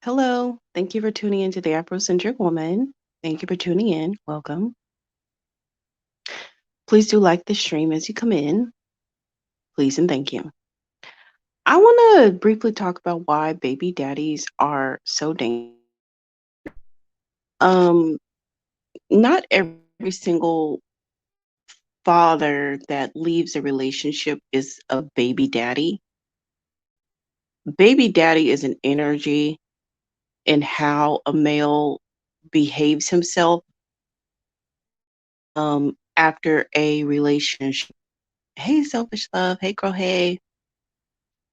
Hello. Thank you for tuning into the Afrocentric Woman. Thank you for tuning in. Welcome. Please do like the stream as you come in. Please and thank you. I want to briefly talk about why baby daddies are so dangerous. Um, Not every single father that leaves a relationship is a baby daddy. Baby daddy is an energy in how a male behaves himself after a relationship. Hey, selfish love. Hey, girl. Hey.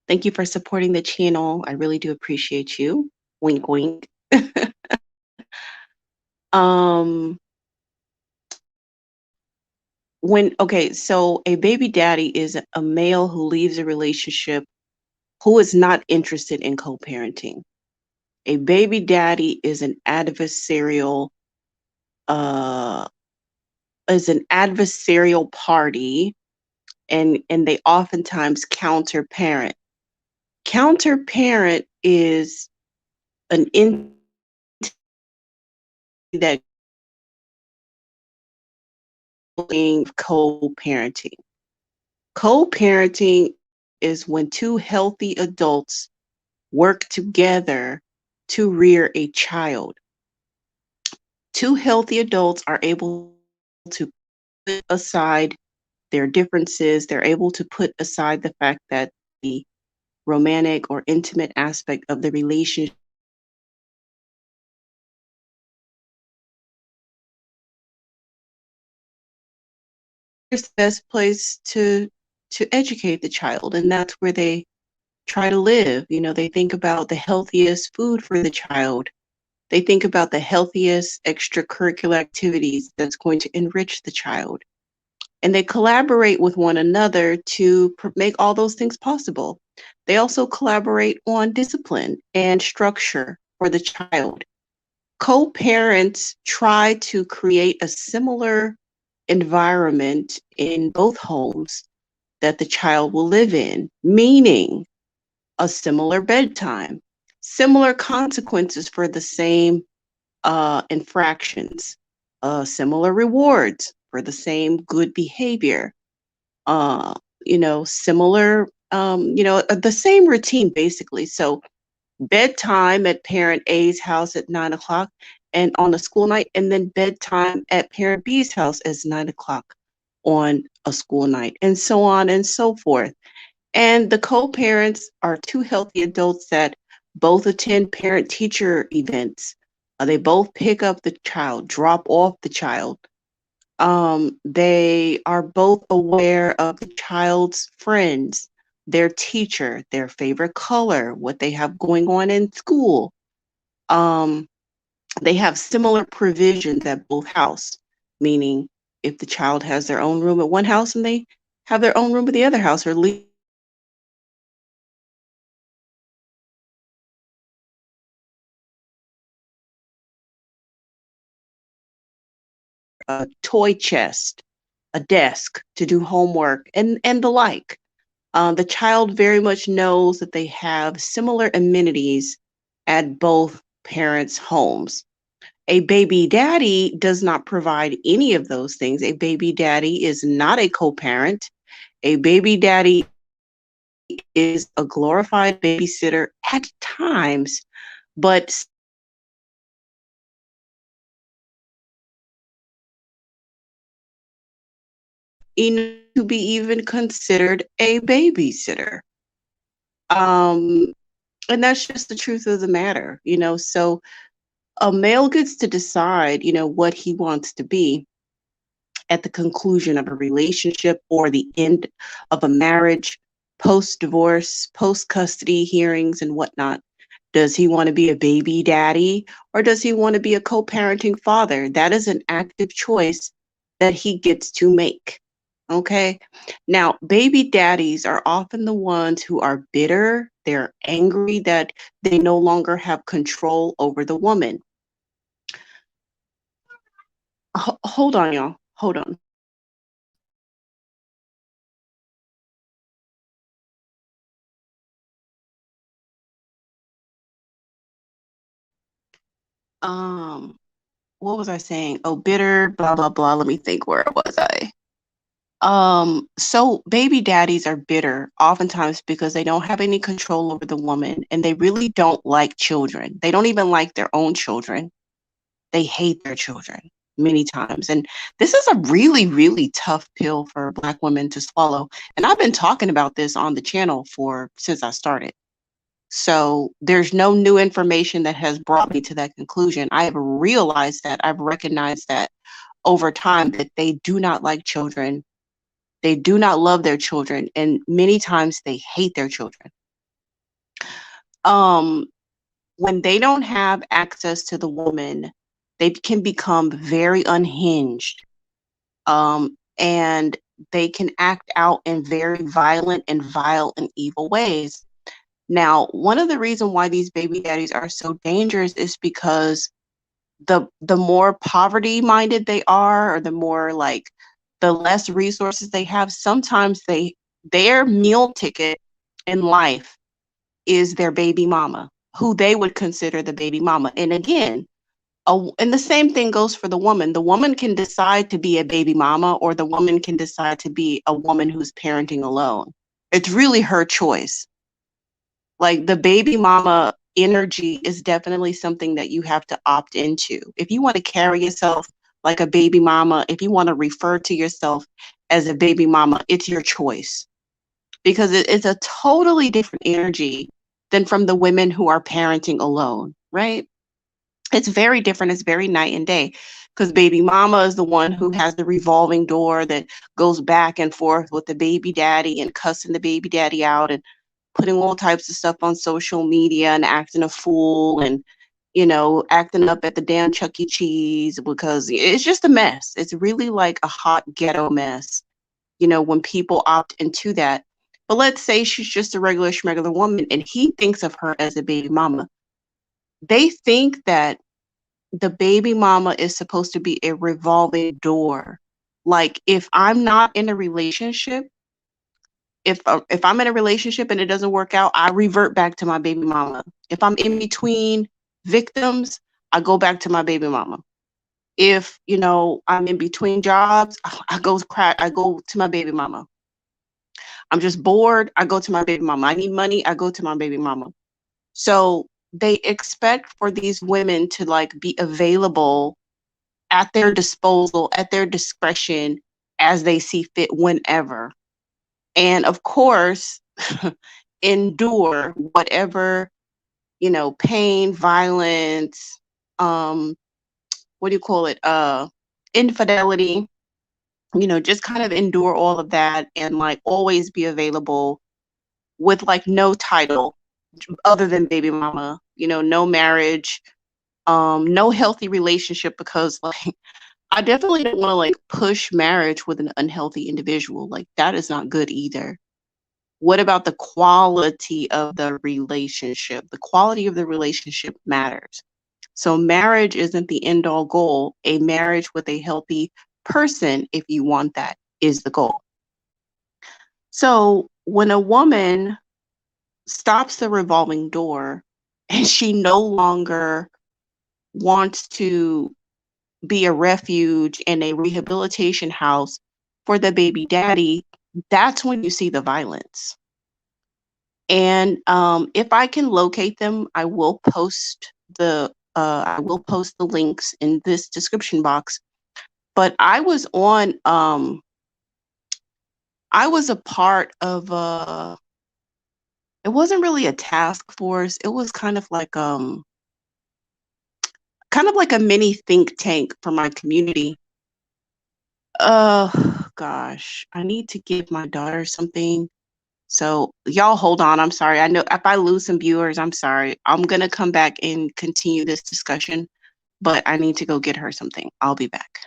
Thank you for supporting the channel. I really do appreciate you. Wink, wink. um, so a baby daddy is a male who leaves a relationship who is not interested in co-parenting. A baby daddy uh, is an adversarial party, and they oftentimes counter parent. Counter parent is an entity that co-parenting. Co-parenting is when two healthy adults work together to rear a child. Two healthy adults are able to put aside their differences. They're able to put aside the fact that the romantic or intimate aspect of the relationship is the best place to educate the child, and that's where they try to live. They think about the healthiest food for the child. They think about the healthiest extracurricular activities that's going to enrich the child. And they collaborate with one another to make all those things possible. They also collaborate on discipline and structure for the child. Co-parents try to create a similar environment in both homes that the child will live in, meaning a similar bedtime, similar consequences for the same infractions, similar rewards for the same good behavior, uh, similar, the same routine basically. So bedtime at parent A's house at 9 o'clock and on a school night, and then bedtime at parent B's house as 9 o'clock on a school night, and so on and so forth. And the co-parents are two healthy adults that both attend parent-teacher events. They both pick up the child, drop off the child. They are both aware of the child's friends, their teacher, their favorite color, what they have going on in school. Um, they have similar provisions at both house, meaning if the child has their own room at one house and they have their own room at the other house, or leave a toy chest, a desk to do homework, and the like. The child very much knows that they have similar amenities at both parents' homes. A baby daddy does not provide any of those things. A baby daddy is not a co-parent. A baby daddy is a glorified babysitter at times, but to be even considered a babysitter. Um, and that's just the truth of the matter. So a male gets to decide, what he wants to be at the conclusion of a relationship or the end of a marriage, post divorce, post custody hearings, and whatnot. Does he want to be a baby daddy, or does he want to be a co parenting father? That is an active choice that he gets to make. Okay. Now, baby daddies are often the ones who are bitter. They're angry that they no longer have control over the woman. Hold on, y'all. Hold on. Um, what was I saying? Oh, bitter, blah, blah, blah. Let me think, where was I? So baby daddies are bitter oftentimes because they don't have any control over the woman and they really don't like children. They don't even like their own children. They hate their children many times. And this is a really, really tough pill for Black women to swallow. And I've been talking about this on the channel for since I started. So there's no new information that has brought me to that conclusion. I have realized that, I've recognized that over time that they do not like children. They do not love their children, and many times they hate their children. Um, when they don't have access to the woman, they can become very unhinged, and they can act out in very violent and vile and evil ways. Now, one of the reasons why these baby daddies are so dangerous is because the more poverty minded they are, or the more like the less resources they have, sometimes their meal ticket in life is their baby mama, who they would consider the baby mama. And again, and the same thing goes for the woman. The woman can decide to be a baby mama, or the woman can decide to be a woman who's parenting alone. It's really her choice. Like, the baby mama energy is definitely something that you have to opt into. If you want to carry yourself like a baby mama, if you want to refer to yourself as a baby mama, it's your choice, because it's a totally different energy than from the women who are parenting alone, right? It's very different. It's very night and day, because baby mama is the one who has the revolving door that goes back and forth with the baby daddy and cussing the baby daddy out and putting all types of stuff on social media and acting a fool and, acting up at the damn Chuck E. Cheese, because it's just a mess. It's really like a hot ghetto mess, when people opt into that. But let's say she's just a regular schmegular woman and he thinks of her as a baby mama. They think that the baby mama is supposed to be a revolving door. Like, if I'm not in a relationship, if I'm in a relationship and it doesn't work out, I revert back to my baby mama. If I'm in between victims, I go back to my baby mama. If, I'm in between jobs, I go to my baby mama. I'm just bored, I go to my baby mama. I need money, I go to my baby mama. So they expect for these women to like be available at their disposal, at their discretion, as they see fit, whenever. And of course, endure whatever, pain, violence, what do you call it? Infidelity, just kind of endure all of that and like always be available with like no title other than baby mama, no marriage, no healthy relationship, because like I definitely don't want to like push marriage with an unhealthy individual. Like, that is not good either. What about the quality of the relationship? The quality of the relationship matters. So marriage isn't the end all goal. A marriage with a healthy person, if you want that, is the goal. So when a woman stops the revolving door and she no longer wants to be a refuge and a rehabilitation house for the baby daddy, that's when you see the violence. And if I can locate them, I will post the links in this description box. But I was a part of it wasn't really a task force. It was kind of like a mini think tank for my community. Gosh, I need to give my daughter something. So y'all hold on. I'm sorry. I know if I lose some viewers, I'm sorry. I'm gonna come back and continue this discussion, but I need to go get her something. I'll be back.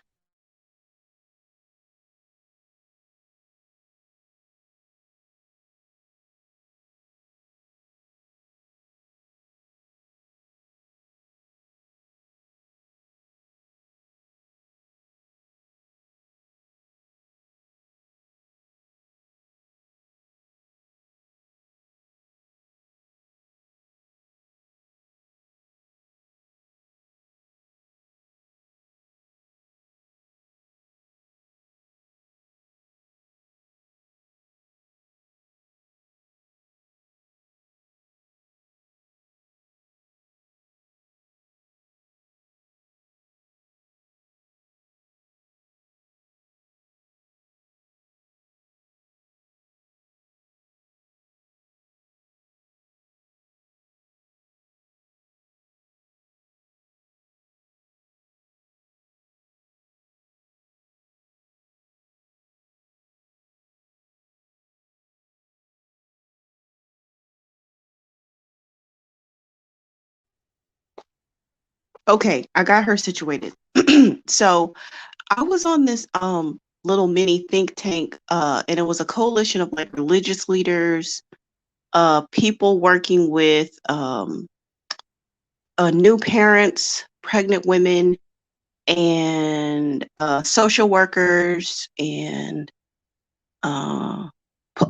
Okay, I got her situated. So I was on this little mini think tank, and it was a coalition of like religious leaders, people working with new parents, pregnant women, and social workers, and uh,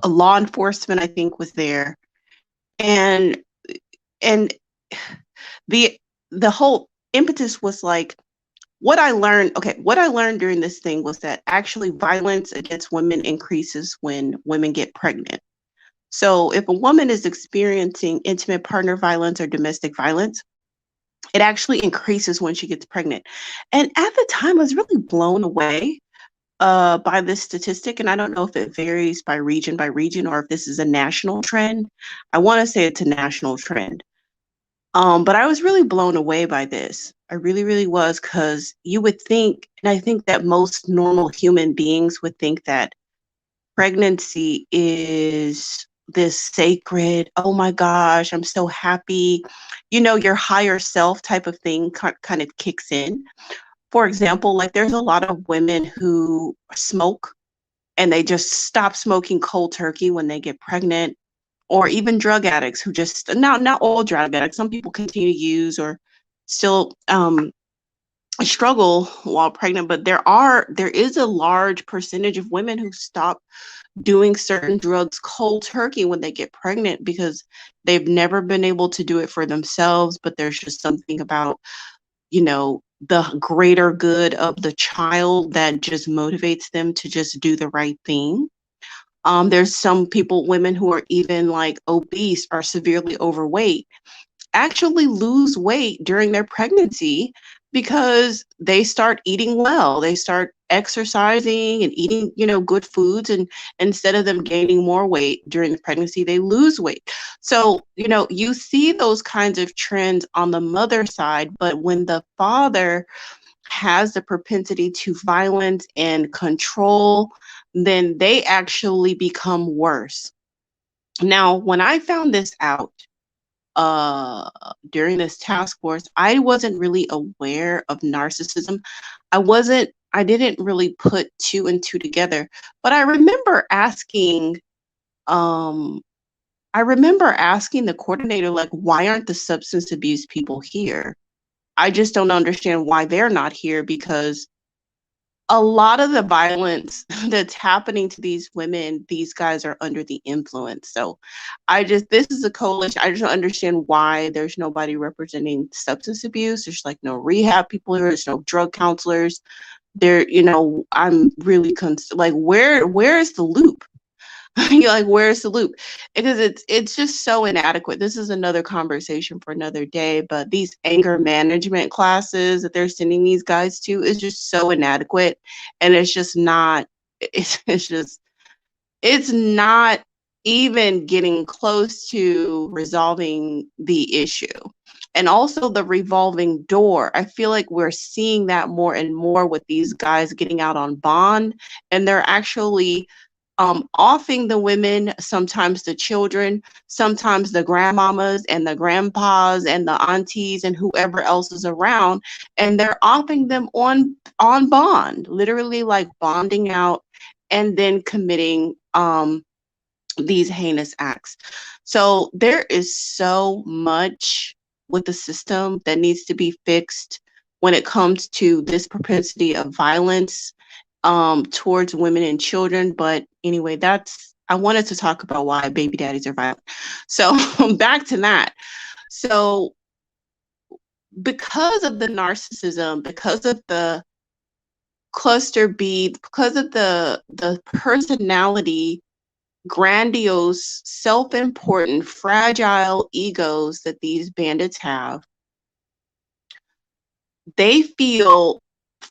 law enforcement. I think was there, and and the the whole impetus was like what I learned during this thing was that actually violence against women increases when women get pregnant. So if a woman is experiencing intimate partner violence or domestic violence, it actually increases when she gets pregnant. And at the time, I was really blown away by this statistic. And I don't know if it varies by region, or if this is a national trend. I want to say it's a national trend. But I was really blown away by this. I really, really was, because you would think, and I think that most normal human beings would think that pregnancy is this sacred, oh my gosh, I'm so happy, your higher self type of thing kind of kicks in. For example, like there's a lot of women who smoke and they just stop smoking cold turkey when they get pregnant, or even drug addicts who just, not all drug addicts, some people continue to use or still struggle while pregnant, but there is a large percentage of women who stop doing certain drugs cold turkey when they get pregnant because they've never been able to do it for themselves, but there's just something about, the greater good of the child that just motivates them to just do the right thing. There's some people, women who are even like obese or severely overweight, actually lose weight during their pregnancy because they start eating well. They start exercising and eating, good foods. And instead of them gaining more weight during the pregnancy, they lose weight. So, you see those kinds of trends on the mother side, but when the father has the propensity to violence and control, then they actually become worse. Now, when I found this out, uh during this task force, I wasn't really aware of narcissism. I didn't really put two and two together, but um I remember asking the coordinator, like, why aren't the substance abuse people here? I just don't understand why they're not here, because a lot of the violence that's happening to these women, these guys are under the influence. So this is a coalition. I just don't understand why there's nobody representing substance abuse. There's like no rehab people here. There's no drug counselors. I'm really like, where is the loop? You're like, where's the loop? Because it's just so inadequate. This is another conversation for another day, but these anger management classes that they're sending these guys to is just so inadequate. And it's just not, it's not even getting close to resolving the issue. And also the revolving door. I feel like we're seeing that more and more with these guys getting out on bond, and they're actually offing the women, sometimes the children, sometimes the grandmamas and the grandpas and the aunties and whoever else is around, and they're offing them on bond, literally like bonding out and then committing these heinous acts. So there is so much with the system that needs to be fixed when it comes to this propensity of violence towards women and children. But anyway, I wanted to talk about why baby daddies are violent. So back to that. So because of the narcissism, because of the cluster B, because of the personality, grandiose, self-important, fragile egos that these bandits have, they feel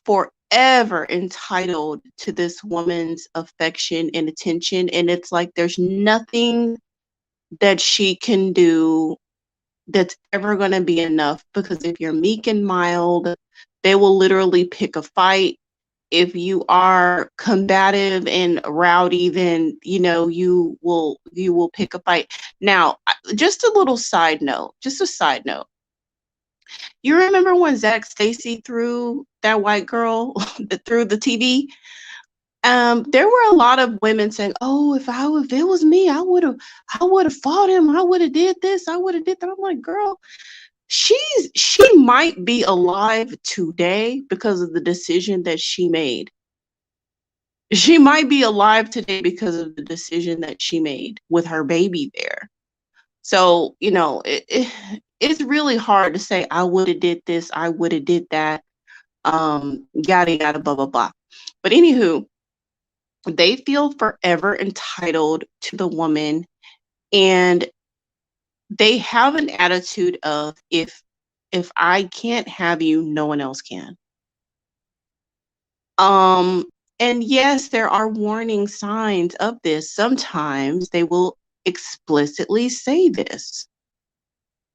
forever entitled to this woman's affection and attention. And it's like there's nothing that she can do that's ever going to be enough, because if you're meek and mild, they will literally pick a fight. If you are combative and rowdy, then you will pick a fight. Now, just a side note, You remember when Zach Stacy threw that white girl through the TV? There were a lot of women saying, "Oh, if it was me, I would have fought him. I would have did this. I would have did that." I'm like, girl, she might be alive today because of the decision that she made. She might be alive today because of the decision that she made with her baby there. So, it's really hard to say, I would have did this, I would have did that, yada, yada, blah, blah, blah. But anywho, they feel forever entitled to the woman, and they have an attitude of, if I can't have you, no one else can. Um, and yes, there are warning signs of this. Sometimes they will explicitly say this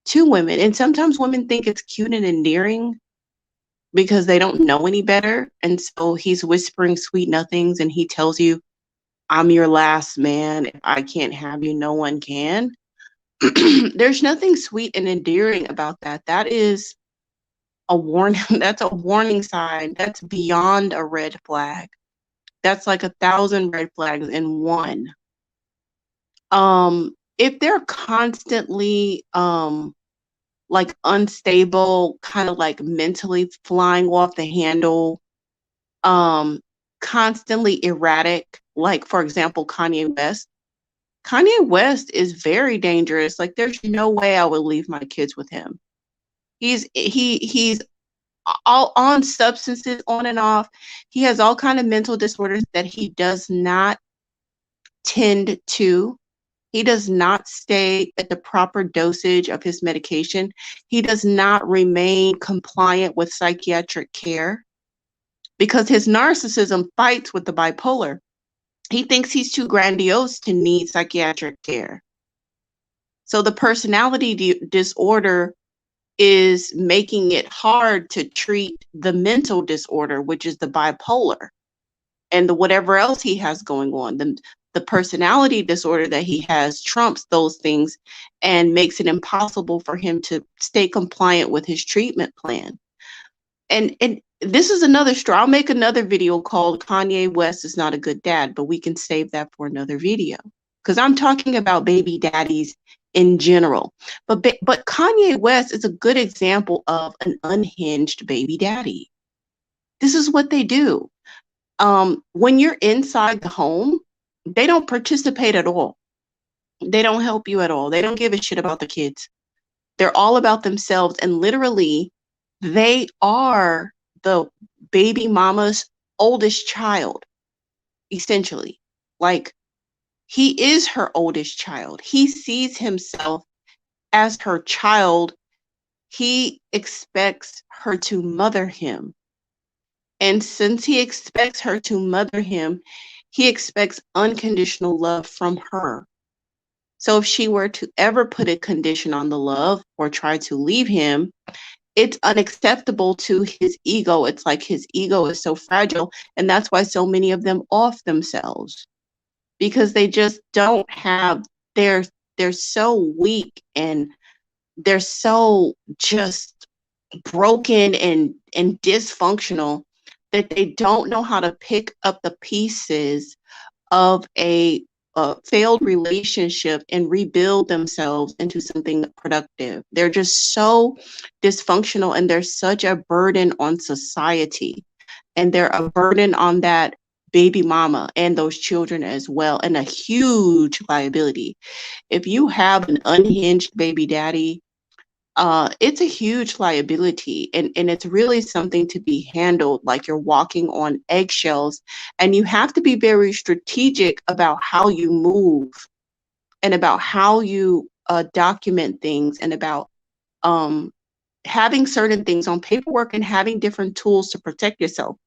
to women. And sometimes women think it's cute and endearing because they don't know any better. And so he's whispering sweet nothings and he tells you, I'm your last man. If I can't have you, no one can. There's nothing sweet and endearing about that. That is a warning. That's a warning sign. That's beyond a red flag. That's like 1,000 red flags in one. If they're constantly like unstable, kind of like mentally flying off the handle, constantly erratic, like for example, Kanye West. Kanye West is very dangerous. Like there's no way I would leave my kids with him. He's all on substances on and off. He has all kind of mental disorders that he does not tend to. He does not stay at the proper dosage of his medication. He does not remain compliant with psychiatric care because his narcissism fights with the bipolar. He thinks he's too grandiose to need psychiatric care. So the personality disorder is making it hard to treat the mental disorder, which is the bipolar and the whatever else he has going on. The personality disorder that he has trumps those things and makes it impossible for him to stay compliant with his treatment plan. And this is another straw. I'll make another video called Kanye West is not a good dad, but we can save that for another video because I'm talking about baby daddies in general. But Kanye West is a good example of an unhinged baby daddy. This is what they do. When you're inside the home, they don't participate at all. They don't help you at all. They don't give a shit about the kids. They're all about themselves. And literally, they are the baby mama's oldest child, essentially. Like, he is her oldest child. He sees himself as her child. He expects her to mother him. And since he expects her to mother him, he expects unconditional love from her. So if she were to ever put a condition on the love or try to leave him, it's unacceptable to his ego. It's like his ego is so fragile. And that's why so many of them off themselves, because they just don't have, they're so weak and they're so just broken and dysfunctional that they don't know how to pick up the pieces of a failed relationship and rebuild themselves into something productive. They're just so dysfunctional and they're such a burden on society. And they're a burden on that baby mama and those children as well, and a huge liability. If you have an unhinged baby daddy, it's a huge liability, and it's really something to be handled like you're walking on eggshells, and you have to be very strategic about how you move and about how you document things and about having certain things on paperwork and having different tools to protect yourself.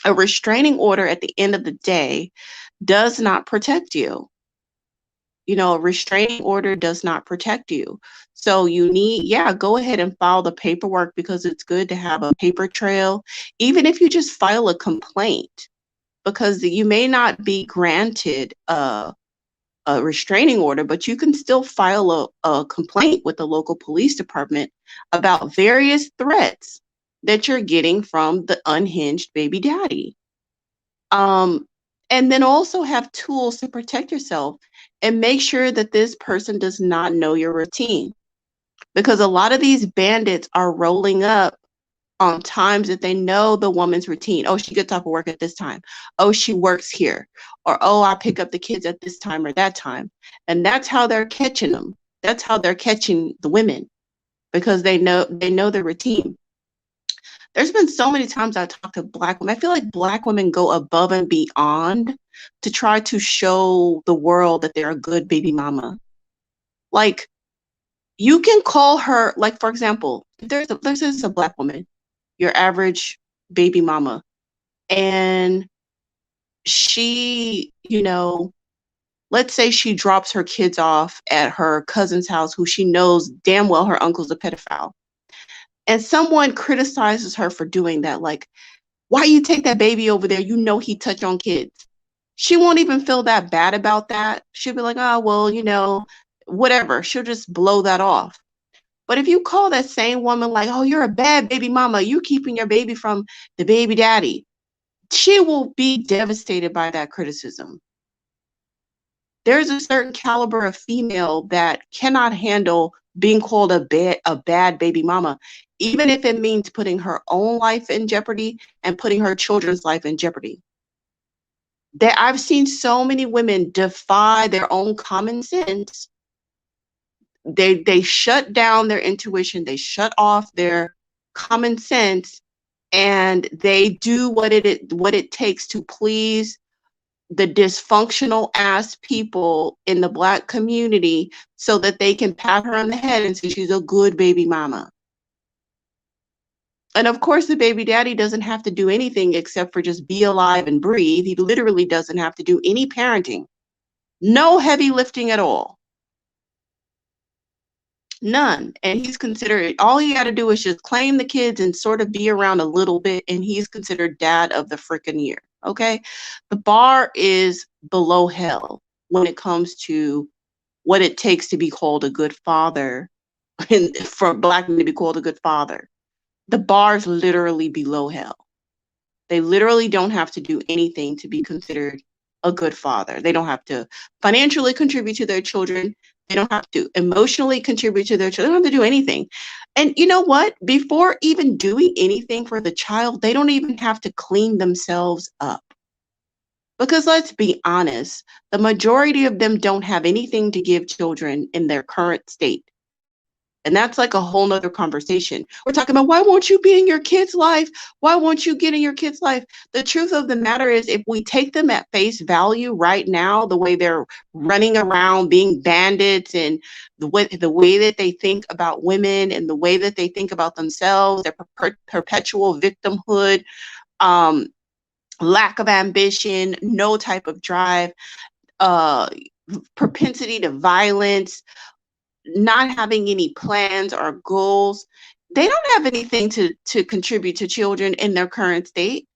A restraining order at the end of the day does not protect you. A restraining order does not protect you. So you need, go ahead and file the paperwork because it's good to have a paper trail, even if you just file a complaint, because you may not be granted a restraining order, but you can still file a complaint with the local police department about various threats that you're getting from the unhinged baby daddy. Um, and then also have tools to protect yourself and make sure that this person does not know your routine. Because a lot of these bandits are rolling up on times that they know the woman's routine. Oh, she gets off of work at this time. Oh, she works here. Or, oh, I pick up the kids at this time or that time. And that's how they're catching them. That's how they're catching the women, because they know their routine. There's been so many times I talk to Black women. I feel like Black women go above and beyond to try to show the world that they're a good baby mama. Like, you can call her, like, for example, there's a Black woman, your average baby mama, and she, let's say she drops her kids off at her cousin's house, who she knows damn well her uncle's a pedophile. And someone criticizes her for doing that. Like, why you take that baby over there? You know he touch on kids. She won't even feel that bad about that. She'll be like, oh, well, whatever. She'll just blow that off. But if you call that same woman like, oh, you're a bad baby mama, you keeping your baby from the baby daddy, she will be devastated by that criticism. There's a certain caliber of female that cannot handle being called a bad baby mama, even if it means putting her own life in jeopardy and putting her children's life in jeopardy. I've seen so many women defy their own common sense. They shut down their intuition, they shut off their common sense, and they do what it takes to please the dysfunctional ass people in the Black community so that they can pat her on the head and say she's a good baby mama. And of course, the baby daddy doesn't have to do anything except for just be alive and breathe. He literally doesn't have to do any parenting. No heavy lifting at all. None. And he's considered, all he got to do is just claim the kids and sort of be around a little bit, and he's considered dad of the frickin' year. Okay? The bar is below hell when it comes to what it takes to be called a good father, and for Black men to be called a good father. The bar's literally below hell. They literally don't have to do anything to be considered a good father. They don't have to financially contribute to their children. They don't have to emotionally contribute to their children. They don't have to do anything. And you know what? Before even doing anything for the child, they don't even have to clean themselves up. Because let's be honest, the majority of them don't have anything to give children in their current state. And that's like a whole nother conversation. We're talking about, why won't you be in your kid's life? Why won't you get in your kid's life? The truth of the matter is, if we take them at face value right now, the way they're running around being bandits, and the way that they think about women, and the way that they think about themselves, their perpetual victimhood, lack of ambition, no type of drive, propensity to violence, not having any plans or goals, they don't have anything to contribute to children in their current state.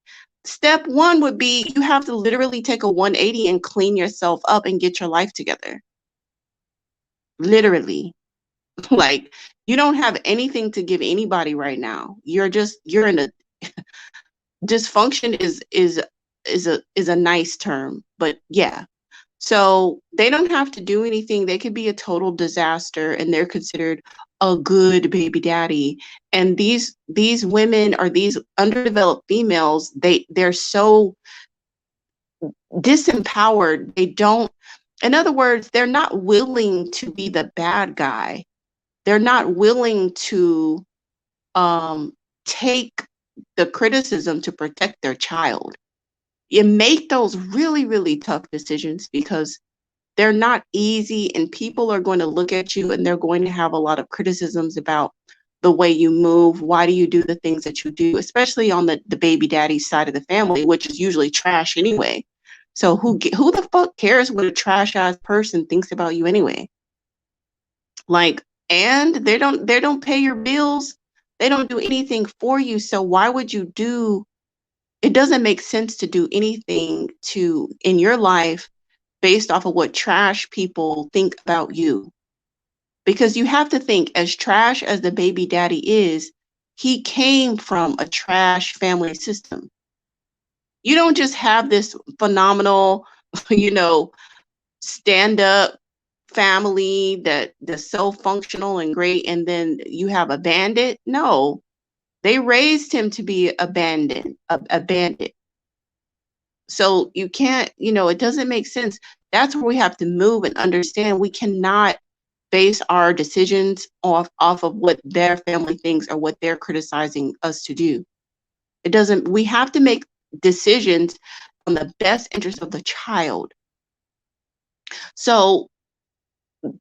Step one would be, you have to literally take a 180 and clean yourself up and get your life together. Literally. Like, you don't have anything to give anybody right now. You're in a dysfunction is a nice term, but yeah. So they don't have to do anything. They could be a total disaster, and they're considered a good baby daddy. And these women, or these underdeveloped females, they're so disempowered. They don't, in other words, they're not willing to be the bad guy. They're not willing to take the criticism to protect their child. You make those really, really tough decisions because they're not easy, and people are going to look at you and they're going to have a lot of criticisms about the way you move. Why do you do the things that you do, especially on the baby daddy side of the family, which is usually trash anyway. So who the fuck cares what a trash ass person thinks about you anyway? Like, and they don't pay your bills. They don't do anything for you. So why would you do? It doesn't make sense to do anything in your life based off of what trash people think about you. Because you have to think, as trash as the baby daddy is, he came from a trash family system. You don't just have this phenomenal, you know, stand up family that's so functional and great, and then you have a bandit. No, they raised him to be a bandit. So you can't, it doesn't make sense. That's where we have to move and understand we cannot base our decisions off of what their family thinks or what they're criticizing us to do. It doesn't, we have to make decisions on the best interest of the child. So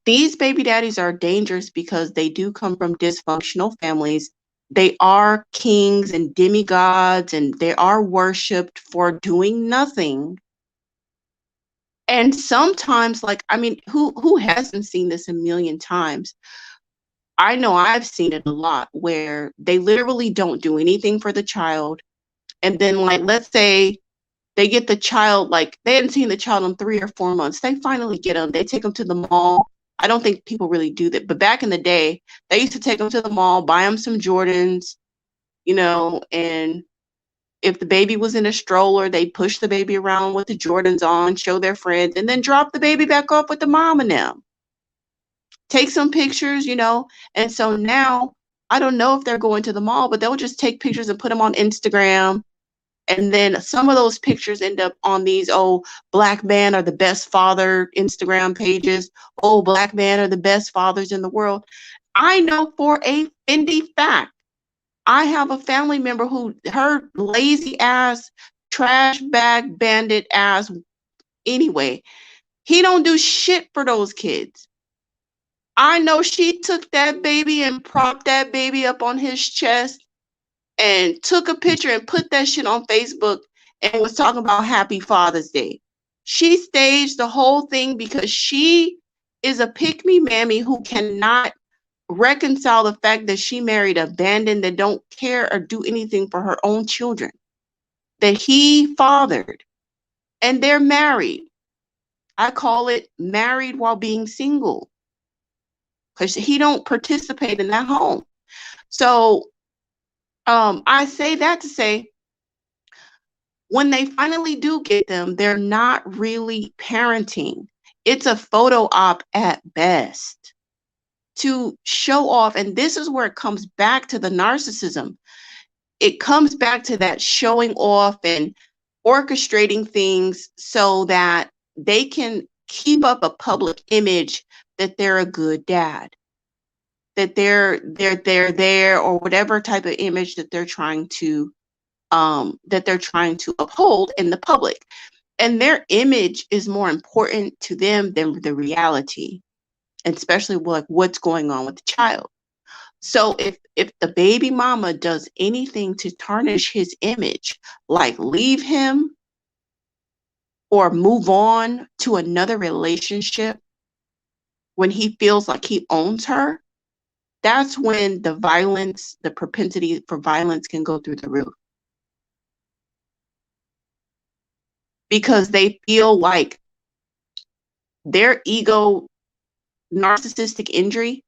these baby daddies are dangerous because they do come from dysfunctional families. They are kings and demigods, and they are worshipped for doing nothing. And sometimes, like, I mean, who hasn't seen this a million times? I know I've seen it a lot, where they literally don't do anything for the child. And then, like, let's say they get the child, like, they hadn't seen the child in 3 or 4 months. They finally get them. They take them to the mall. I don't think people really do that. But back in the day, they used to take them to the mall, buy them some Jordans, and if the baby was in a stroller, they push the baby around with the Jordans on, show their friends, and then drop the baby back off with the mom and them. Take some pictures, And so now, I don't know if they're going to the mall, but they'll just take pictures and put them on Instagram. And then some of those pictures end up on these, Black men are the best father Instagram pages. Black men are the best fathers in the world. I know for a Fendi fact, I have a family member who, her lazy ass, trash bag bandit ass, anyway, he don't do shit for those kids. I know she took that baby and propped that baby up on his chest and took a picture and put that shit on Facebook and was talking about Happy Father's Day. She staged the whole thing because she is a pick-me mammy who cannot reconcile the fact that she married a bandit that don't care or do anything for her own children, that he fathered, and they're married. I call it married while being single, because he don't participate in that home. So I say that to say, when they finally do get them, they're not really parenting. It's a photo op at best to show off. And this is where it comes back to the narcissism. It comes back to that showing off and orchestrating things so that they can keep up a public image that they're a good dad, that they're there, or whatever type of image that they're trying to uphold in the public. And their image is more important to them than the reality, especially like what's going on with the child. So if the baby mama does anything to tarnish his image, like leave him or move on to another relationship when he feels like he owns her, that's when the violence, the propensity for violence can go through the roof. Because they feel like their ego, narcissistic injury,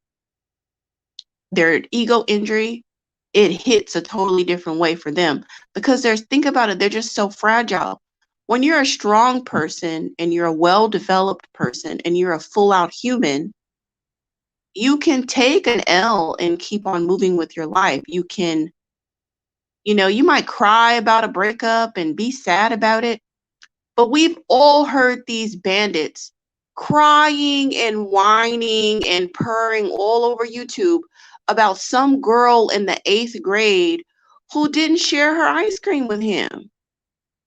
their ego injury, it hits a totally different way for them. Because think about it, they're just so fragile. When you're a strong person and you're a well-developed person and you're a full-out human, you can take an L and keep on moving with your life. You can, you might cry about a breakup and be sad about it, but we've all heard these bandits crying and whining and purring all over YouTube about some girl in the 8th grade who didn't share her ice cream with him.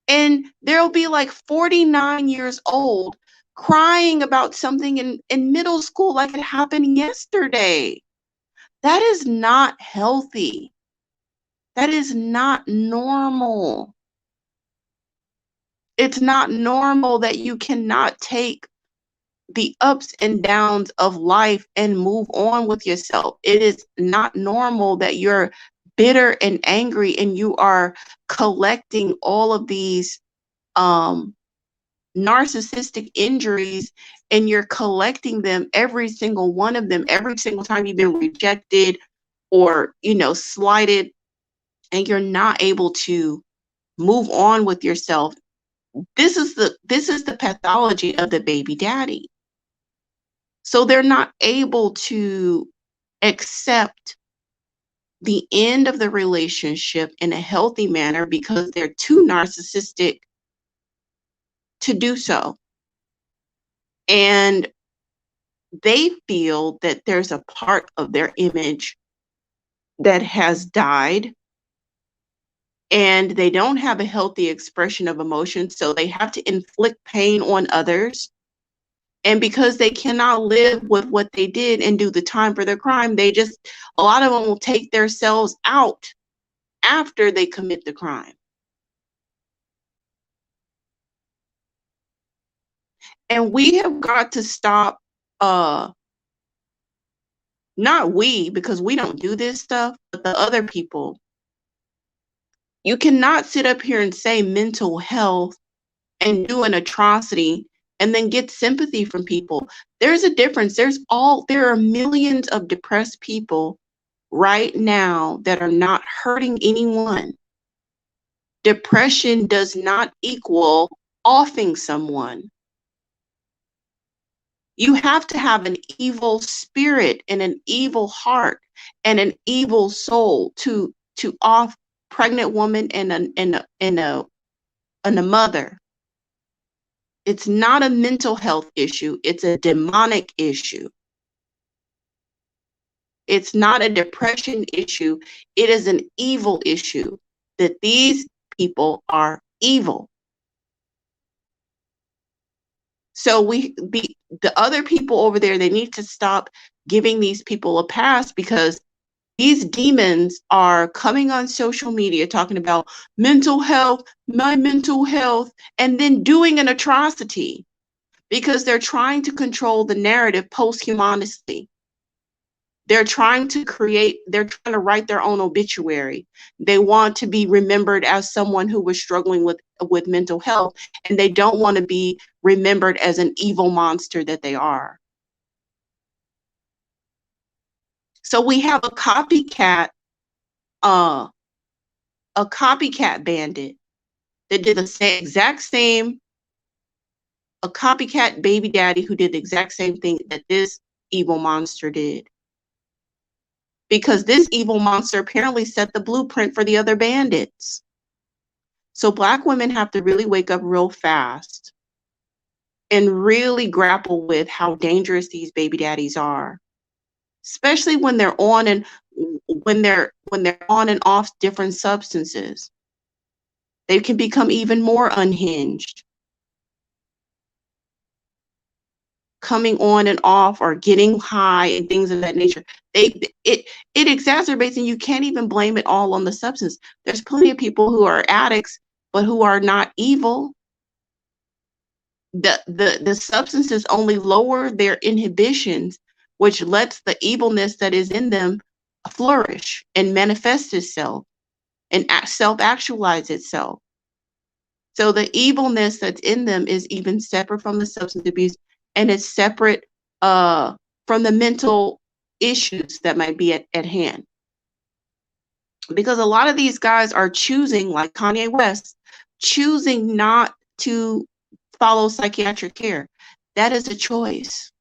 And there'll be like 49 years old crying about something in middle school like it happened yesterday. That is not healthy. That is not normal. It's not normal that you cannot take the ups and downs of life and move on with yourself. It is not normal that you're bitter and angry and you are collecting all of these narcissistic injuries, and you're collecting them, every single one of them, every single time you've been rejected or, slighted, and you're not able to move on with yourself. This is the pathology of the baby daddy. So they're not able to accept the end of the relationship in a healthy manner because they're too narcissistic to do so. And they feel that there's a part of their image that has died, and they don't have a healthy expression of emotion, so they have to inflict pain on others. And because they cannot live with what they did and do the time for their crime, a lot of them will take themselves out after they commit the crime. And we have got to stop, not we, because we don't do this stuff, but the other people. You cannot sit up here and say mental health and do an atrocity and then get sympathy from people. There's a difference. There are millions of depressed people right now that are not hurting anyone. Depression does not equal offing someone. You have to have an evil spirit and an evil heart and an evil soul to off pregnant woman and a mother. It's not a mental health issue. It's a demonic issue. It's not a depression issue. It is an evil issue, that these people are evil. So the other people over there, they need to stop giving these people a pass, because these demons are coming on social media talking about mental health, my mental health, and then doing an atrocity because they're trying to control the narrative posthumously. They're trying to write their own obituary. They want to be remembered as someone who was struggling with mental health, and they don't want to be remembered as an evil monster that they are. So we have a copycat bandit that did the exact same, a copycat baby daddy who did the exact same thing that this evil monster did. Because this evil monster apparently set the blueprint for the other bandits. So Black women have to really wake up real fast and really grapple with how dangerous these baby daddies are, especially when they're on and off different substances. They can become even more unhinged, coming on and off or getting high and things of that nature. It exacerbates, and you can't even blame it all on the substance. There's plenty of people who are addicts but who are not evil. The substances only lower their inhibitions, which lets the evilness that is in them flourish and manifest itself and self-actualize itself. So the evilness that's in them is even separate from the substance abuse, and it's separate from the mental issues that might be at hand. Because a lot of these guys are choosing, like Kanye West, choosing not to follow psychiatric care. That is a choice.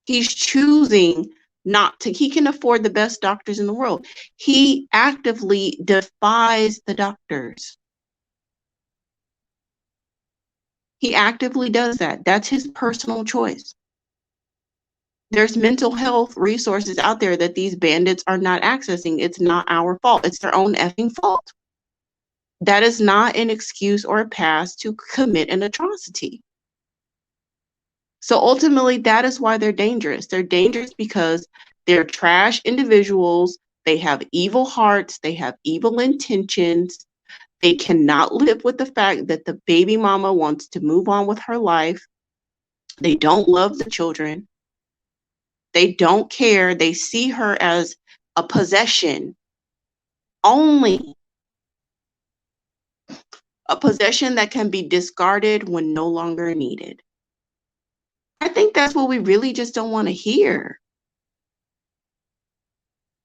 He's choosing not to. He can afford the best doctors in the world. He actively defies the doctors. He actively does that. That's his personal choice. There's mental health resources out there that these bandits are not accessing. It's not our fault. It's their own effing fault. That is not an excuse or a pass to commit an atrocity. So ultimately, that is why they're dangerous. They're dangerous because they're trash individuals. They have evil hearts. They have evil intentions. They cannot live with the fact that the baby mama wants to move on with her life. They don't love the children. They don't care. They see her as a possession only. a possession that can be discarded when no longer needed. I think that's what we really just don't want to hear.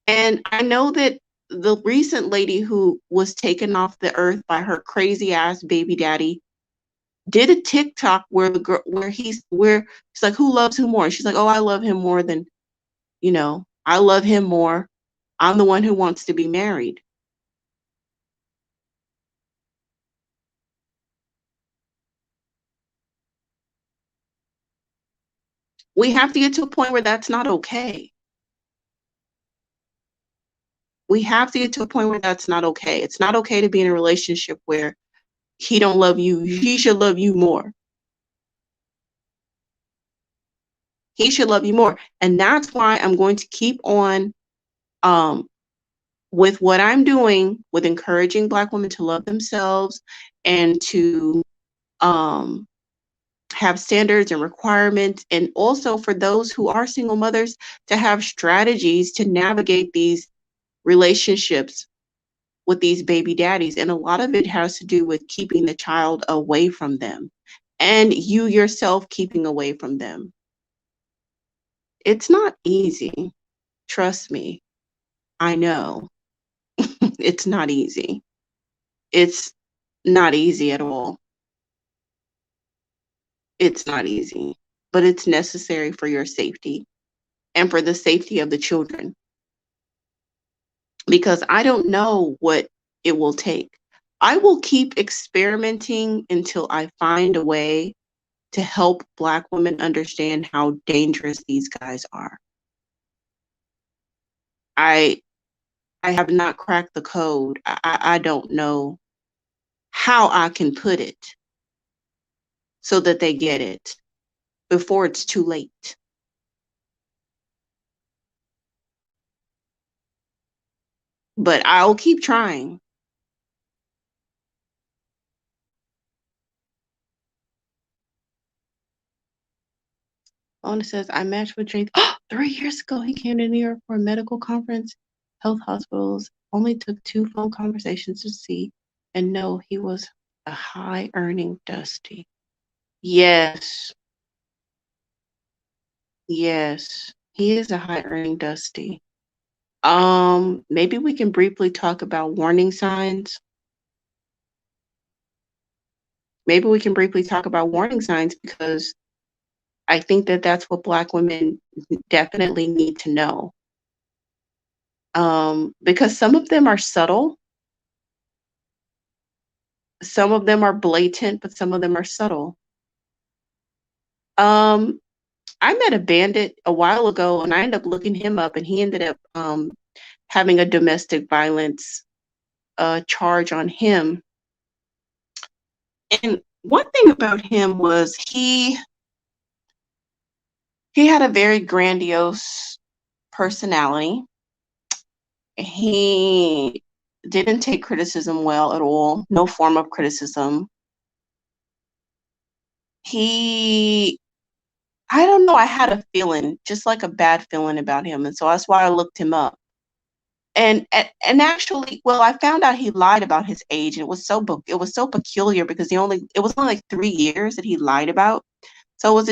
And I know that the recent lady who was taken off the earth by her crazy ass baby daddy did a TikTok where the girl where she's like, who loves who more? And she's like, oh, I love him more than, I love him more. I'm the one who wants to be married. We have to get to a point where that's not okay. We have to get to a point where that's not okay. It's not okay to be in a relationship where he don't love you. He should love you more. He should love you more. And that's why I'm going to keep on um, with what I'm doing with encouraging Black women to love themselves and to um, have standards and requirements. And also for those who are single mothers to have strategies to navigate these relationships with these baby daddies. And a lot of it has to do with keeping the child away from them and you yourself keeping away from them. It's not easy. Trust me. I know. It's not easy. It's not easy at all. It's not easy, but it's necessary for your safety and for the safety of the children. Because I don't know what it will take. I will keep experimenting until I find a way to help Black women understand how dangerous these guys are. I have not cracked the code. I don't know how I can put it so that they get it before it's too late. But I'll keep trying. Ona says, I matched with Jay 3 years ago. He came to New York for a medical conference. Health hospitals only took 2 phone conversations to see and know he was a high earning Dusty. Yes. Yes. He is a high earning Dusty. Maybe we can briefly talk about warning signs. Maybe we can briefly talk about warning signs because I think that that's what Black women definitely need to know. Because some of them are subtle, some of them are blatant, but some of them are subtle. Um, I met a bandit a while ago, and I ended up looking him up, and he ended up having a domestic violence charge on him. And one thing about him was he had a very grandiose personality. He didn't take criticism well at all, no form of criticism. I don't know, I had a feeling, just like a bad feeling about him. And so that's why I looked him up. And actually, well, I found out he lied about his age. And it was so peculiar because it was only like 3 years that he lied about. So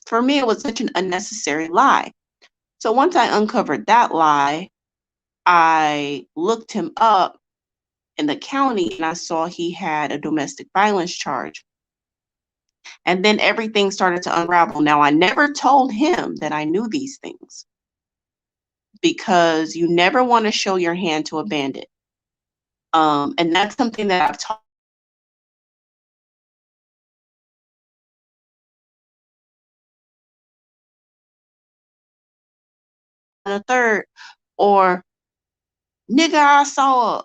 for me, it was such an unnecessary lie. So once I uncovered that lie, I looked him up in the county and I saw he had a domestic violence charge. And then everything started to unravel. Now, I never told him that I knew these things because you never want to show your hand to a bandit. And that's something that I've taught a third, or nigga, I saw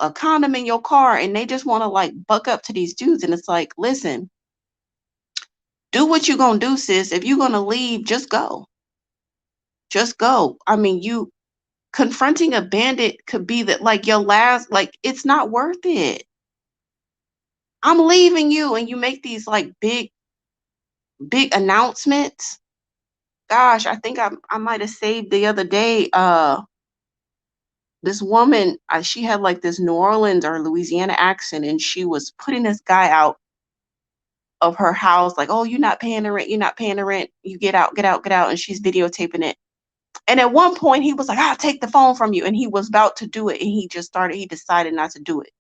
a condom in your car, and they just want to like buck up to these dudes. And it's like, listen, do what you're gonna do, sis. If you're gonna leave, just go. Just go. I mean, you confronting a bandit could be that like your last, like it's not worth it. I'm leaving you, and you make these like big announcements. Gosh, I think I might have saved the other day. This woman, she had like this New Orleans or Louisiana accent, and she was putting this guy out of her house, like, oh, you're not paying the rent, you're not paying the rent, you get out, get out, get out. And she's videotaping it. And at one point he was like, I'll take the phone from you. And he was about to do it. And he decided not to do it.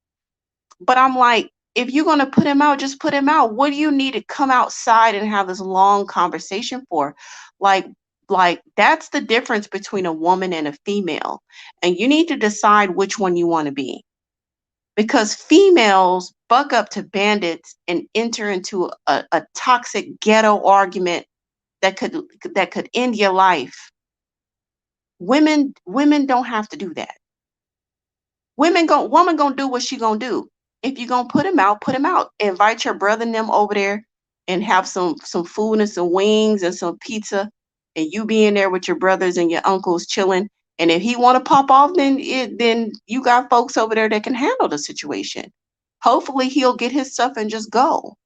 But I'm like, if you're going to put him out, just put him out. What do you need to come outside and have this long conversation for? Like, like that's the difference between a woman and a female. And you need to decide which one you want to be. Because females buck up to bandits and enter into a toxic ghetto argument that could end your life. Women don't have to do that. Woman gonna do what she gonna do. If you gonna put him out, put him out. Invite your brother and them over there and have some food and some wings and some pizza, and you be in there with your brothers and your uncles chilling. And if he want to pop off, then you got folks over there that can handle the situation. Hopefully he'll get his stuff and just go.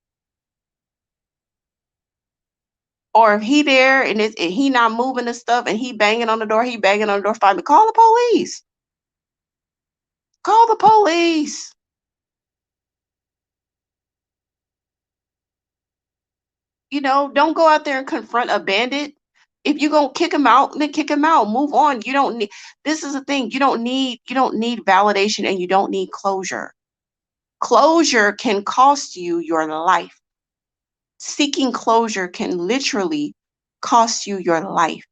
Or if he there and he not moving the stuff and he banging on the door, find me. Call the police. Call the police. You know, don't go out there and confront a bandit. If you're gonna kick him out, then kick him out. Move on. You don't need, this is the thing. You don't need validation, and you don't need closure. Closure can cost you your life. Seeking closure can literally cost you your life.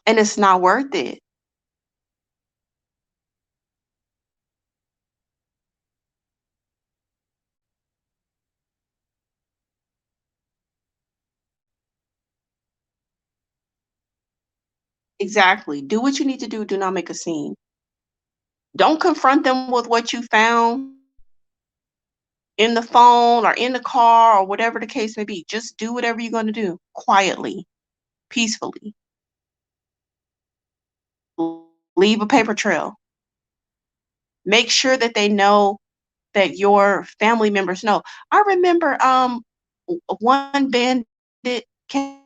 And it's not worth it. Exactly. Do what you need to do. Do not make a scene. Don't confront them with what you found in the phone or in the car or whatever the case may be. Just do whatever you're going to do quietly, peacefully. Leave a paper trail. Make sure that they know, that your family members know. I remember one bandit came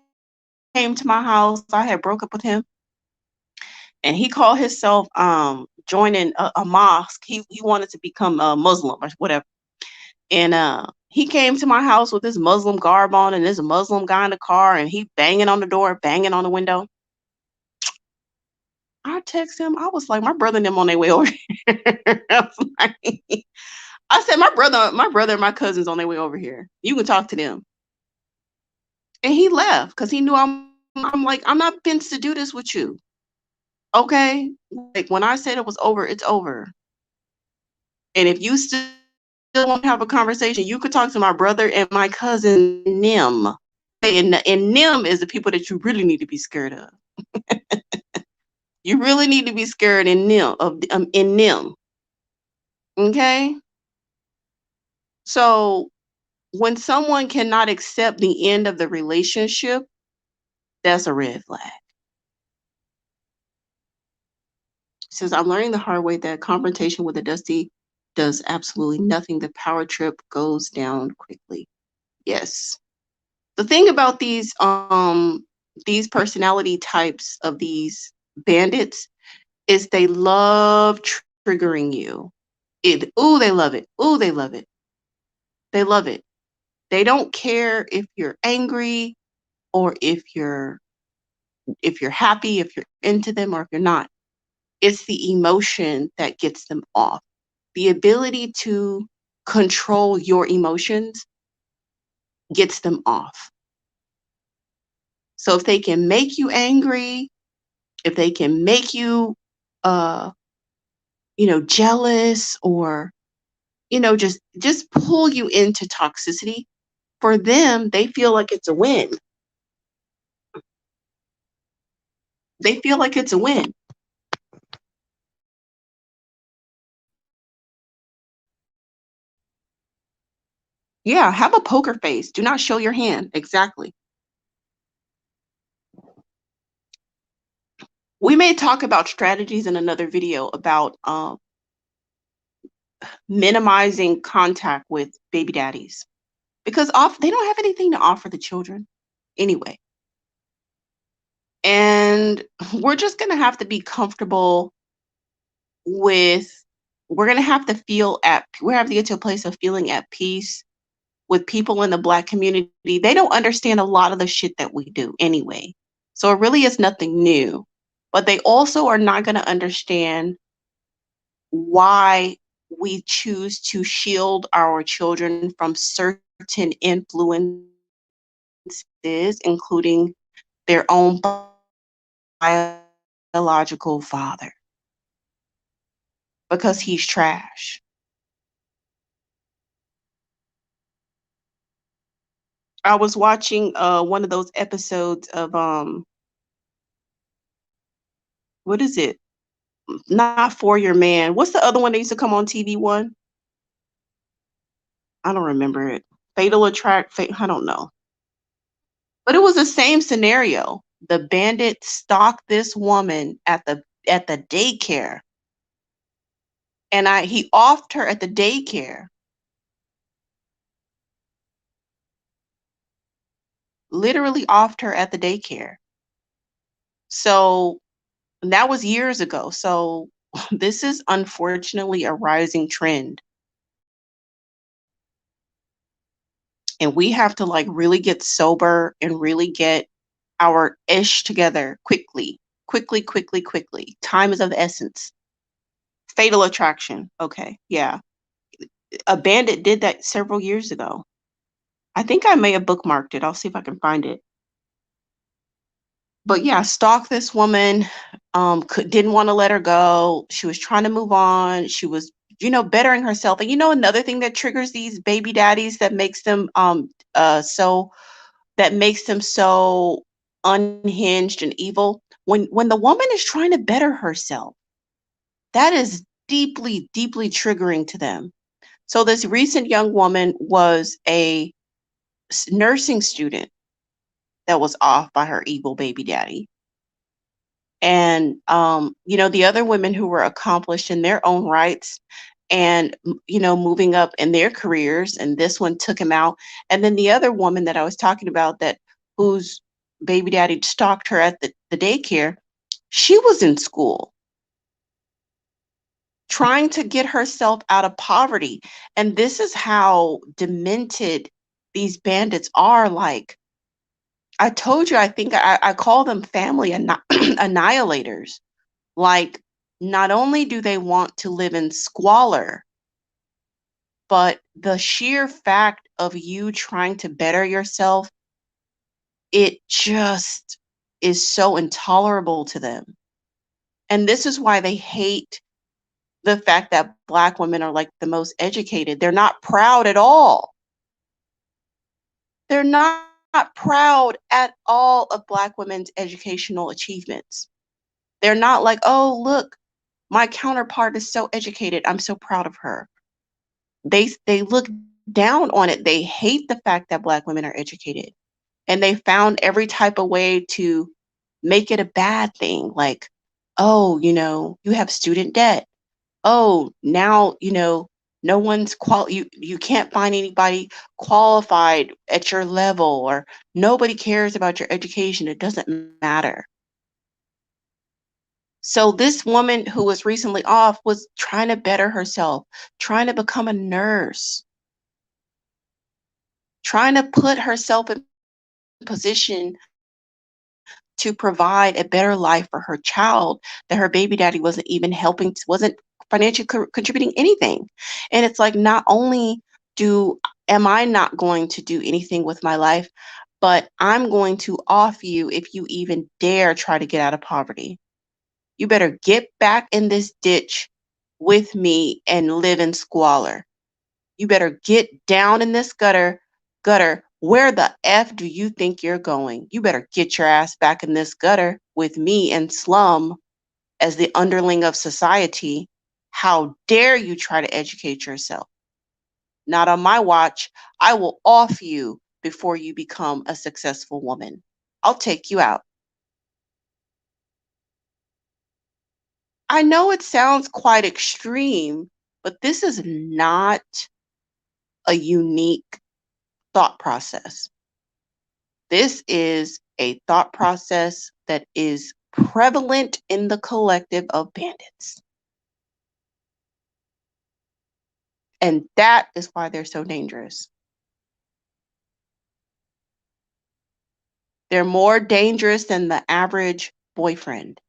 to my house. I had broke up with him, and he called himself joining a mosque. He wanted to become a Muslim or whatever. And he came to my house with this Muslim garb on and this Muslim guy in the car, and he banging on the door, banging on the window. I text him. I was like, my brother and them on their way over here. I said, my brother and my cousins on their way over here. You can talk to them. And he left because he knew I'm like, I'm not meant to do this with you. Okay? Like, when I said it was over, it's over. And if you still want to have a conversation, you could talk to my brother and my cousin Nim. And Nim is the people that you really need to be scared of. You really need to be scared in Nim, in Nim. Okay? So when someone cannot accept the end of the relationship, that's a red flag. It says, I'm learning the hard way that confrontation with a dusty does absolutely nothing. The power trip goes down quickly. Yes. The thing about these personality types of these bandits is they love triggering you. Ooh, they love it. Ooh, they love it. They love it. They don't care if you're angry or if you're happy, if you're into them or if you're not. It's the emotion that gets them off. The ability to control your emotions gets them off. So if they can make you angry, if they can make you jealous, or just pull you into toxicity, for them, they feel like it's a win. They feel like it's a win. Yeah, have a poker face. Do not show your hand. Exactly. We may talk about strategies in another video about minimizing contact with baby daddies, because they don't have anything to offer the children anyway. And we're just going to have to be comfortable with we're gonna have to we have to get to a place of feeling at peace with people in the Black community. They don't understand a lot of the shit that we do anyway. So it really is nothing new. But they also are not gonna understand why we choose to shield our children from certain influences, including their own biological father, because he's trash. I was watching one of those episodes of what is it? Not For Your Man. What's the other one that used to come on TV one? I don't remember it. Fatal Attract, I don't know. But it was the same scenario. The bandit stalked this woman at the daycare, and I he offed her at the daycare, literally offed her at the daycare. So that was years ago. So this is unfortunately a rising trend. And we have to like really get sober and really get our ish together quickly. Quickly, quickly, quickly. Time is of the essence. Fatal Attraction. Okay. Yeah. A bandit did that several years ago. I think I may have bookmarked it. I'll see if I can find it. But yeah, stalked this woman, didn't want to let her go. She was trying to move on. She was, bettering herself. And another thing that triggers these baby daddies that makes them so that makes them so unhinged and evil, when the woman is trying to better herself, that is deeply, deeply triggering to them. So this recent young woman was a nursing student that was off by her evil baby daddy. And the other women who were accomplished in their own rights and moving up in their careers, and this one took him out. And then the other woman that I was talking about, that whose baby daddy stalked her at the daycare, she was in school trying to get herself out of poverty. And this is how demented these bandits are. Like I told you, I think I call them family annihilators. Like, not only do they want to live in squalor, but the sheer fact of you trying to better yourself, it just is so intolerable to them. And this is why they hate the fact that Black women are like the most educated. They're not proud at all. They're not proud at all of Black women's educational achievements. They're not like, oh, look, my counterpart is so educated. I'm so proud of her. They look down on it. They hate the fact that Black women are educated. And they found every type of way to make it a bad thing. Like, oh, you have student debt. Oh, now, no one's you can't find anybody qualified at your level, or nobody cares about your education. It doesn't matter. So this woman who was recently off was trying to better herself, trying to become a nurse, trying to put herself in position to provide a better life for her child, that her baby daddy wasn't even helping, wasn't financially contributing anything. And it's like, not only do am I not going to do anything with my life, but I'm going to off you if you even dare try to get out of poverty. You better get back in this ditch with me and live in squalor. You better get down in this gutter. Where the F do you think you're going? You better get your ass back in this gutter with me and slum as the underling of society. How dare you try to educate yourself? Not on my watch. I will off you before you become a successful woman. I'll take you out. I know it sounds quite extreme, but this is not a unique thought process. This is a thought process that is prevalent in the collective of bandits. And that is why they're so dangerous. They're more dangerous than the average boyfriend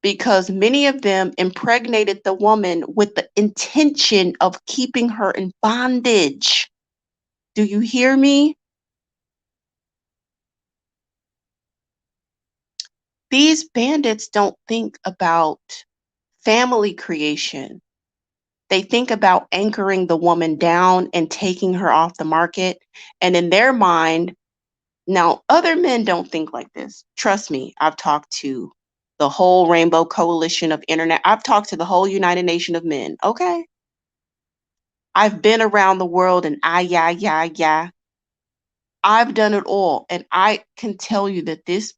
because many of them impregnated the woman with the intention of keeping her in bondage. Do you hear me? These bandits don't think about family creation. They think about anchoring the woman down and taking her off the market. And in their mind, now other men don't think like this. Trust me, I've talked to the whole Rainbow Coalition of Internet. I've talked to the whole United Nation of Men. Okay. I've been around the world and yeah. I've done it all. And I can tell you that this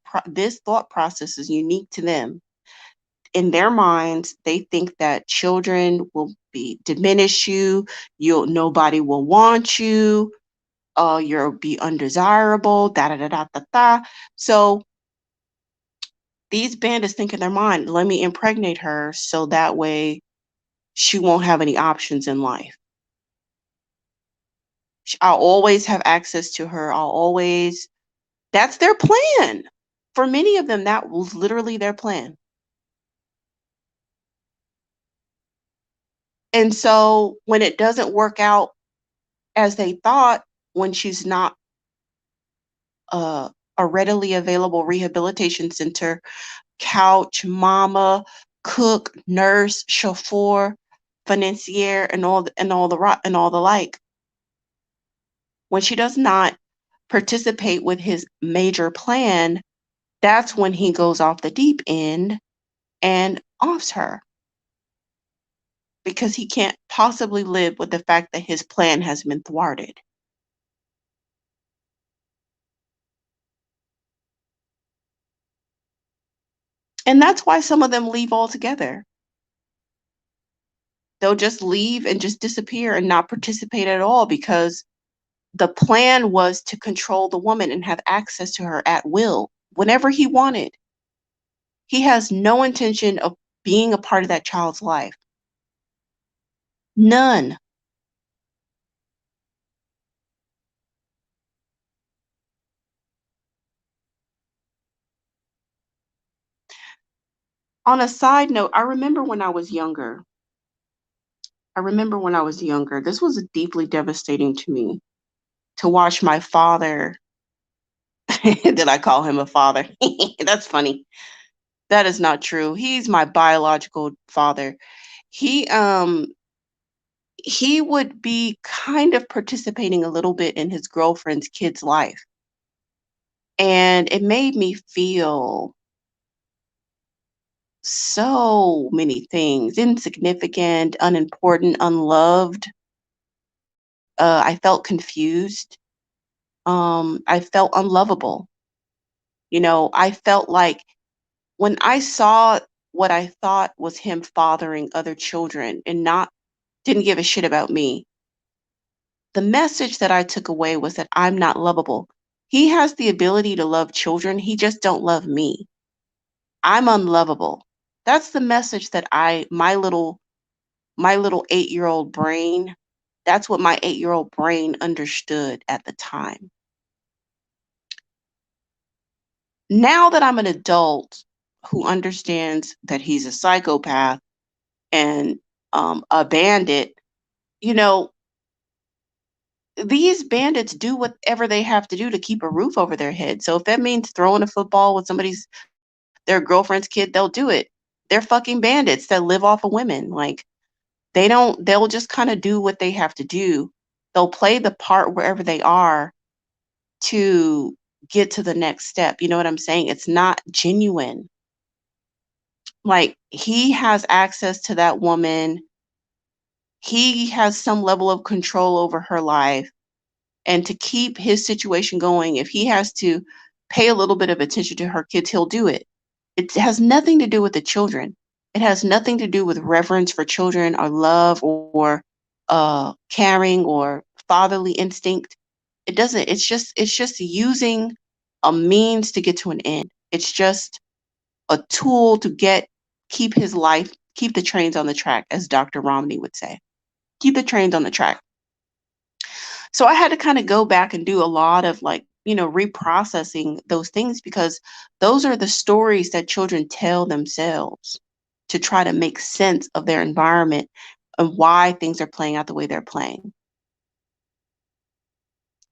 thought process is unique to them. In their minds, they think that children will diminish you. Nobody will want you. You'll be undesirable. Da da da da da da. So these bandits think in their mind, let me impregnate her so that way she won't have any options in life. I'll always have access to her. That's their plan. For many of them, that was literally their plan. And so when it doesn't work out as they thought, when she's not a readily available rehabilitation center, couch, mama, cook, nurse, chauffeur, financier, and all the like. When she does not participate with his major plan, that's when he goes off the deep end and offs her because he can't possibly live with the fact that his plan has been thwarted. And that's why some of them leave altogether. They'll just leave and just disappear and not participate at all because the plan was to control the woman and have access to her at will whenever he wanted. He has no intention of being a part of that child's life. None. On a side note, I remember when I was younger. This was deeply devastating to me to watch my father. Did I call him a father? That's funny. That is not true. He's my biological father. He he would be kind of participating a little bit in his girlfriend's kid's life. And it made me feel so many things: insignificant, unimportant, unloved. I felt confused. I felt unlovable. I felt like when I saw what I thought was him fathering other children and not didn't give a shit about me, the message that I took away was that I'm not lovable. He has the ability to love children. He just don't love me. I'm unlovable. That's the message that my little 8-year-old brain, that's what my 8-year-old brain understood at the time. Now that I'm an adult who understands that he's a psychopath and a bandit, you know, these bandits do whatever they have to do to keep a roof over their head. So if that means throwing a football with their girlfriend's kid, they'll do it. They're fucking bandits that live off of women. Like they'll just kind of do what they have to do. They'll play the part wherever they are to get to the next step. You know what I'm saying? It's not genuine. Like he has access to that woman. He has some level of control over her life. And to keep his situation going, if he has to pay a little bit of attention to her kids, he'll do it. It has nothing to do with the children. It has nothing to do with reverence for children or love or caring or fatherly instinct. It doesn't. It's just using a means to get to an end. It's just a tool to keep his life, keep the trains on the track, as Dr. Romney would say. keep the trains on the track. So I had to kind of go back and do a lot of like, reprocessing those things because those are the stories that children tell themselves to try to make sense of their environment and why things are playing out the way they're playing.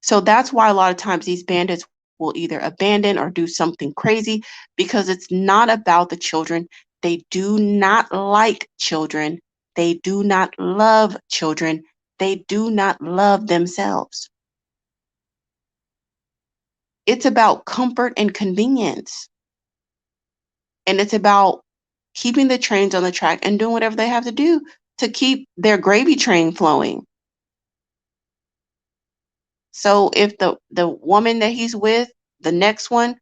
So that's why a lot of times these bandits will either abandon or do something crazy because it's not about the children. They do not like children. They do not love children. They do not love themselves. It's about comfort and convenience. And it's about keeping the trains on the track and doing whatever they have to do to keep their gravy train flowing. So if the woman that he's with, the next one,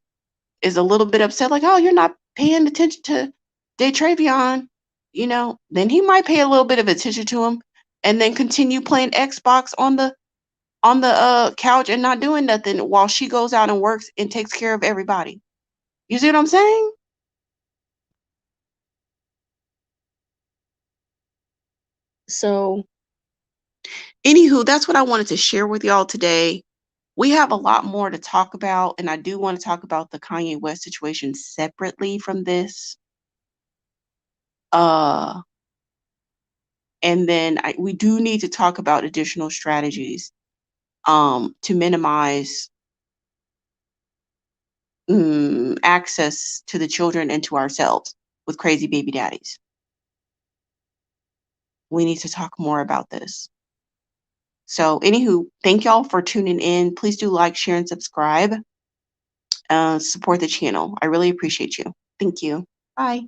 is a little bit upset, like, oh, you're not paying attention to Travion, then he might pay a little bit of attention to him and then continue playing Xbox on the couch and not doing nothing while she goes out and works and takes care of everybody. You see what I'm saying? So, anywho, that's what I wanted to share with y'all today. We have a lot more to talk about, and I do want to talk about the Kanye West situation separately from this. Uh, and then we do need to talk about additional strategies to minimize access to the children and to ourselves with crazy baby daddies. We need to talk more about this. So, anywho, thank y'all for tuning in. Please do like, share, and subscribe. Support the channel. I really appreciate you. Thank you. Bye.